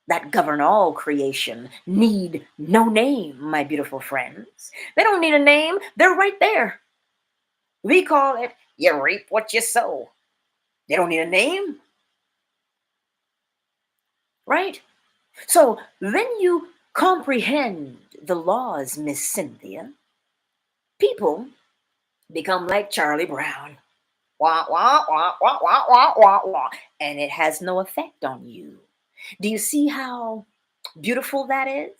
[SPEAKER 1] that govern all creation need no name, my beautiful friends. They don't need a name, they're right there. We call it, you reap what you sow. They don't need a name, right? So when you comprehend the laws, Miss Cynthia, people become like Charlie Brown. Wah, wah, wah, wah, wah, wah, wah, wah. And it has no effect on you. Do you see how beautiful that is?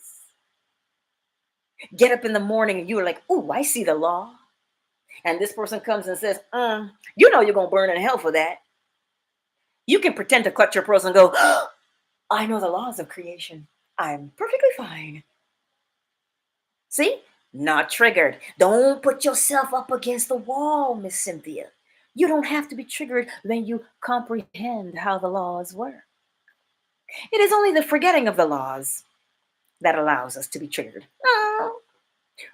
[SPEAKER 1] Get up in the morning and you're like, "Ooh, I see the law." And this person comes and says, "You know you're going to burn in hell for that." You can pretend to clutch your pearls and go, "Oh, I know the laws of creation. I'm perfectly fine." See? Not triggered. Don't put yourself up against the wall, Miss Cynthia. You don't have to be triggered when you comprehend how the laws work. It is only the forgetting of the laws that allows us to be triggered. Oh,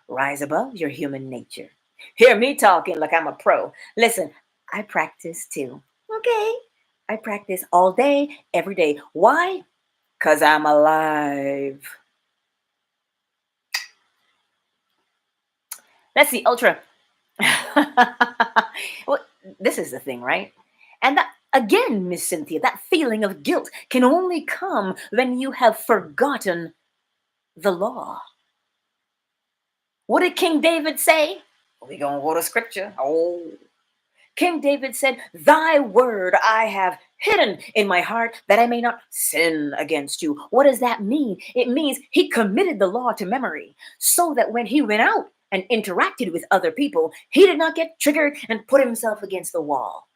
[SPEAKER 1] rise above your human nature. Hear me talking like I'm a pro. Listen, I practice too. Okay? I practice all day, every day. Why? Because I'm alive. Let's see, Ultra. Well, this is the thing, right? And that, again, Miss Cynthia, that feeling of guilt can only come when you have forgotten the law. What did King David say? We gonna go to scripture. Oh, King David said, "Thy word I have hidden in my heart that I may not sin against you." What does that mean? It means he committed the law to memory so that when he went out and interacted with other people, he did not get triggered and put himself against the wall.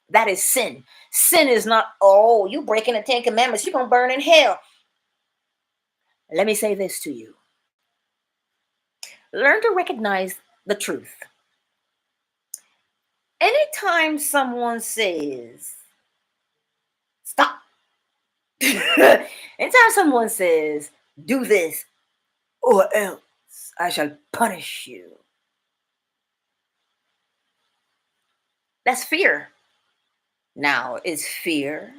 [SPEAKER 1] That is sin. Sin is not, "Oh, you breaking the 10 Commandments, you're going to burn in hell." Let me say this to you. Learn to recognize the truth. Anytime someone says, "Stop," anytime someone says, "Do this or else I shall punish you," that's fear. Now, is fear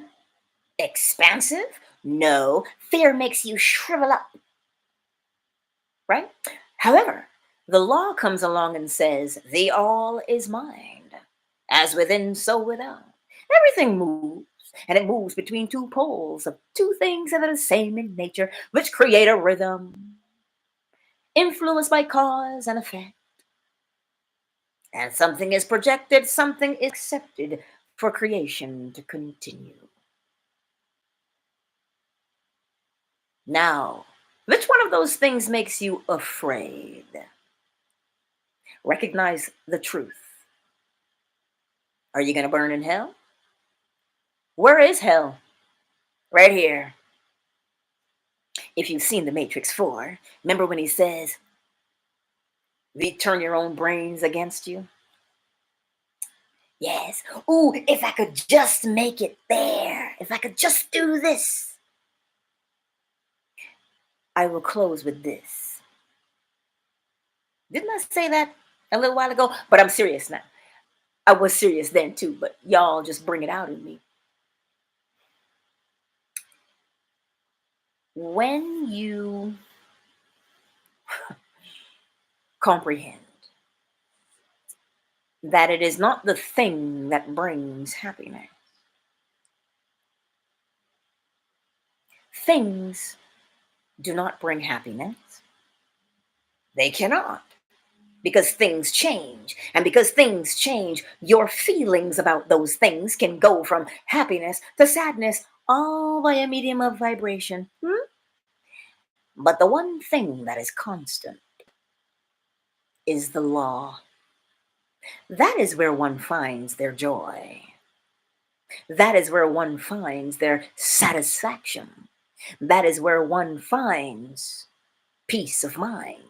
[SPEAKER 1] expansive? No. Fear makes you shrivel up, right? However, the law comes along and says, "The all is mind, as within, so without." Everything moves, and it moves between two poles of two things that are the same in nature, which create a rhythm, influenced by cause and effect. And something is projected, something is accepted for creation to continue. Now, which one of those things makes you afraid? Recognize the truth. Are you going to burn in hell? Where is hell? Right here. If you've seen The Matrix 4, remember when he says, "We turn your own brains against you"? Yes. Ooh, if I could just make it there. If I could just do this. I will close with this. Didn't I say that a little while ago? But I'm serious now. I was serious then too, but y'all just bring it out in me. When you comprehend that it is not the thing that brings happiness, things do not bring happiness. They cannot. Because things change. And because things change, your feelings about those things can go from happiness to sadness, all by a medium of vibration. But the one thing that is constant is the law. That is where one finds their joy. That is where one finds their satisfaction. That is where one finds peace of mind.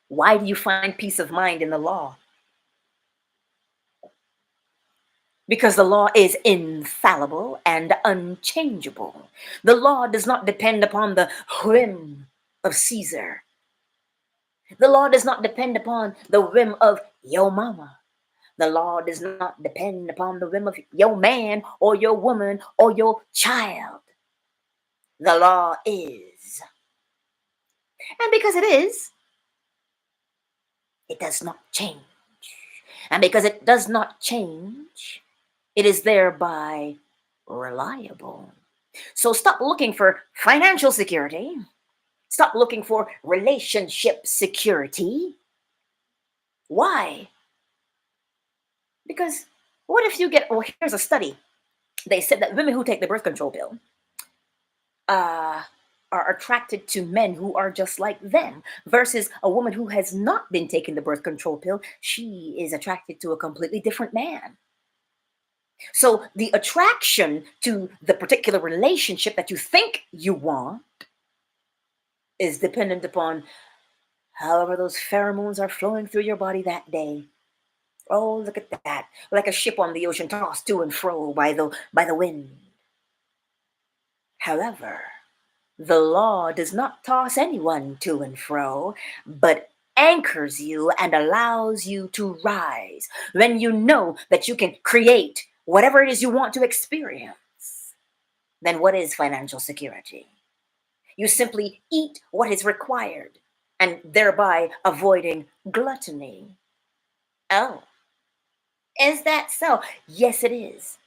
[SPEAKER 1] Why do you find peace of mind in the law? Because the law is infallible and unchangeable. The law does not depend upon the whim of Caesar. The law does not depend upon the whim of your mama. The law does not depend upon the whim of your man or your woman or your child. The law is. And because it is, it does not change. And because it does not change, it is thereby reliable. So stop looking for financial security. Stop looking for relationship security. Why? Because what if you get, well, here's a study. They said that women who take the birth control pill uh, are attracted to men who are just like them, versus a woman who has not been taking the birth control pill. She is attracted to a completely different man. So the attraction to the particular relationship that you think you want is dependent upon however those pheromones are flowing through your body that day. Oh, look at that. Like a ship on the ocean tossed to and fro by the wind. However, the law does not toss anyone to and fro, but anchors you and allows you to rise when you know that you can create whatever it is you want to experience. Then what is financial security? You simply eat what is required and thereby avoiding gluttony. Oh, is that so? Yes, it is.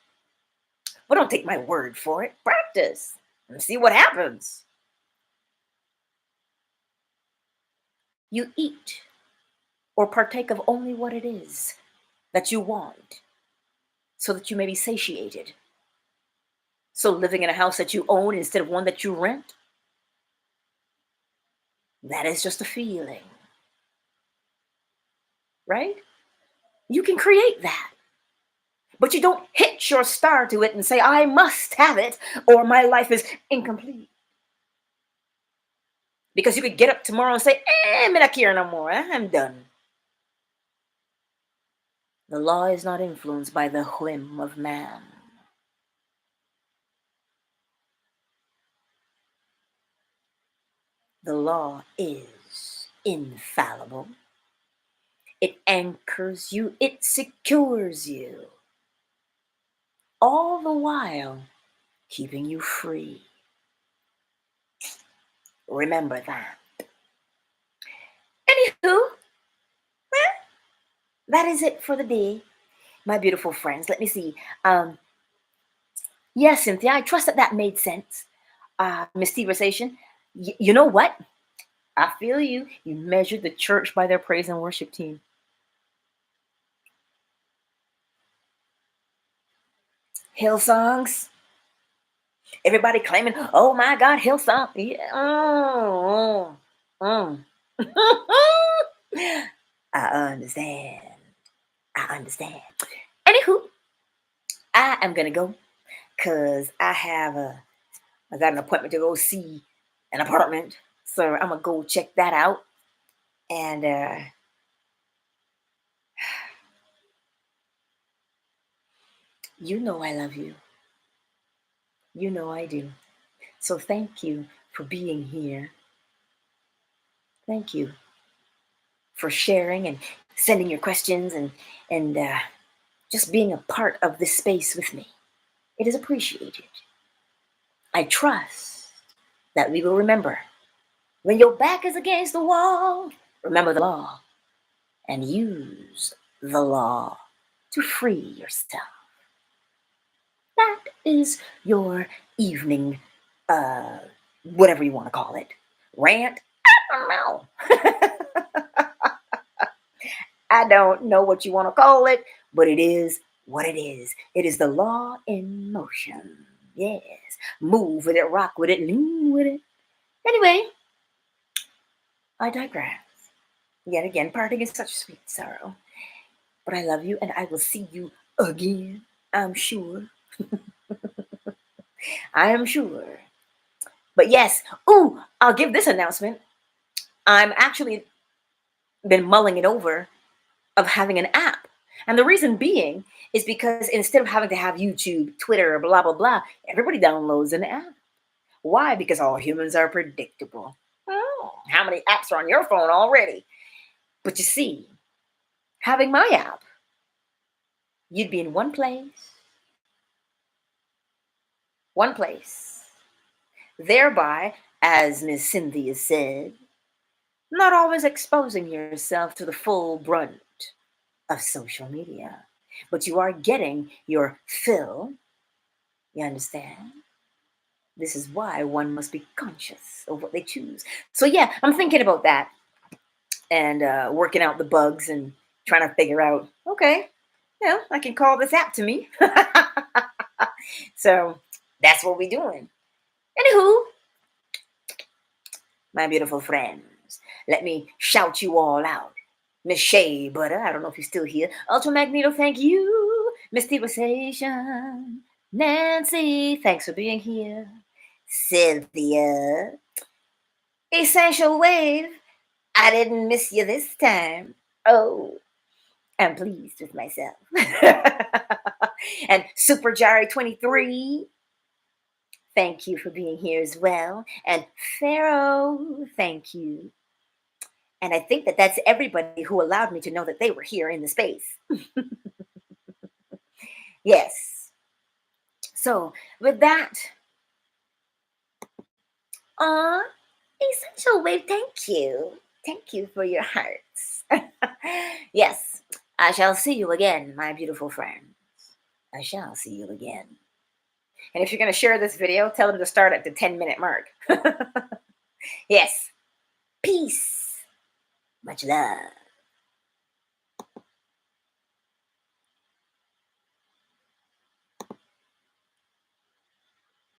[SPEAKER 1] But don't take my word for it. Practice and see what happens. You eat or partake of only what it is that you want so that you may be satiated. So living in a house that you own instead of one that you rent, that is just a feeling, right? You can create that. But you don't hitch your star to it and say, I must have it or my life is incomplete. Because you could get up tomorrow and say, I'm not here no more. I'm done. The law is not influenced by the whim of man. The law is infallible. It anchors you, it secures you, all the while keeping you free. Remember that. Anywho, that is it for the day, my beautiful friends. Let me see. Yes, Cynthia, I trust that that made sense. Miss Conversation, you know what? I feel you. You measured the church by their praise and worship team. Hillsongs. Everybody claiming, oh my God, Hillsong. Yeah. I understand. I understand. Anywho, I am gonna go because I got an appointment to go see an apartment. So I'm gonna go check that out. And you know I love you. You know I do. So thank you for being here. Thank you for sharing and sending your questions and just being a part of this space with me. It is appreciated. I trust that we will remember when your back is against the wall, remember the law and use the law to free yourself. That is your evening, whatever you want to call it, rant. I don't know. I don't know what you want to call it, but it is what it is. It is the law in motion. Yes. Move with it, rock with it, lean with it. Anyway, I digress. Yet again, parting is such sweet sorrow. But I love you and I will see you again, I'm sure. I am sure. But yes, I'll give this announcement. I'm actually been mulling it over of having an app. And the reason being is because instead of having to have YouTube, Twitter, blah, blah, blah, everybody downloads an app. Why? Because all humans are predictable. Oh. How many apps are on your phone already? But you see, having my app, you'd be in one place, thereby, as Miss Cynthia said, not always exposing yourself to the full brunt of social media, but you are getting your fill. You understand? This is why one must be conscious of what they choose. So yeah, I'm thinking about that and working out the bugs and trying to figure out, okay, I can call this app to me. So that's what we're doing. Anywho, my beautiful friends, let me shout you all out. Miss Shea Butter, I don't know if you're still here. Ultra Magneto, thank you. Miss Devastation. Nancy, thanks for being here. Cynthia. Essential Wave, I didn't miss you this time. Oh, I'm pleased with myself. And Super Jari 23, thank you for being here as well. And Pharaoh, thank you. And I think that that's everybody who allowed me to know that they were here in the space. Yes. So with that, Essential Wave, thank you. Thank you for your hearts. Yes, I shall see you again, my beautiful friends. I shall see you again. And if you're going to share this video, tell them to start at the 10-minute mark. Yes. Peace. Much love.